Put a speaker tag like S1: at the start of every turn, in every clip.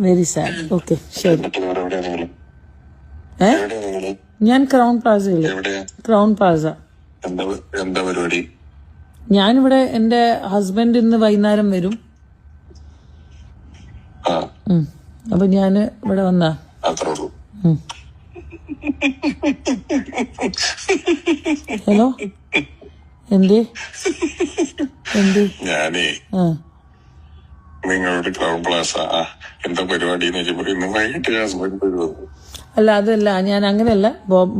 S1: Very sad. Okay ശരി. ഞാൻ crown പ്ലാസയില്. Crown Plaza.
S2: എന്താ പരിപാടി?
S1: ഞാനിവിടെ എന്റെ ഹസ്ബൻഡ് ഇന്ന് വൈകുന്നേരം വരും. അപ്പൊ ഞാന് ഇവിടെ വന്നാ. ഹലോ എന്തേ
S2: ഞാനേ നിങ്ങളോട് ക്രൗൺ പ്ലാസ എന്താ പരിപാടി ഇന്ന് വൈകിട്ട് ഹസ്ബൻഡ് വരുമോ?
S1: അല്ല അതല്ല, ഞാൻ അങ്ങനെയല്ല,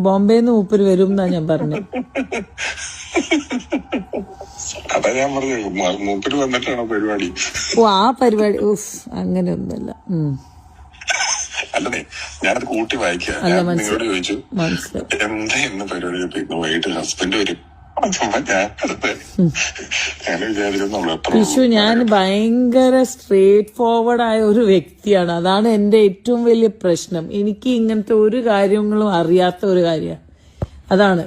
S1: ബോംബെന്ന് മൂപ്പര് വരും എന്നാ ഞാൻ പറഞ്ഞത്.
S2: അതാ ഞാൻ പറഞ്ഞത്, മൂപ്പര് വന്നിട്ടാണോ പരിപാടി?
S1: ഓ ആ പരിപാടി അങ്ങനെയൊന്നുമല്ല.
S2: അല്ലേ, ഞാനത് കൂട്ടി വായിക്കാം. നിങ്ങളോട് ചോദിച്ചു എന്താ ഇന്ന് പരിപാടി, ഇന്ന് വൈകിട്ട് ഹസ്ബൻഡ് വരും.
S1: വിഷു, ഞാൻ ഭയങ്കര സ്ട്രേറ്റ് ഫോർവേഡ് ആയ ഒരു വ്യക്തിയാണ്. അതാണ് എന്റെ ഏറ്റവും വലിയ പ്രശ്നം. എനിക്ക് ഇങ്ങനത്തെ ഒരു കാര്യങ്ങളും അറിയാത്ത ഒരു കാര്യമാണ്. അതാണ്.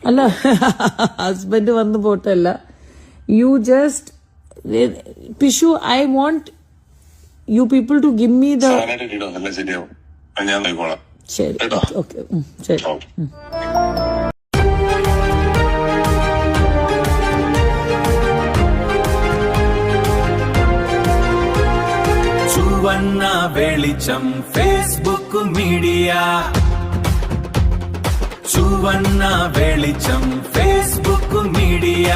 S1: അല്ല, ഹസ്ബൻഡ് വന്ന് പോട്ടല്ല. You just push, I want you people to give me the. ശരി, ഓക്കെ, ശരി.
S3: ചുവന്ന വെളിച്ചം ഫേസ്ബുക്ക് മീഡിയ. ചുവന്ന വെളിച്ചം ഫേസ്ബുക്ക് മീഡിയ.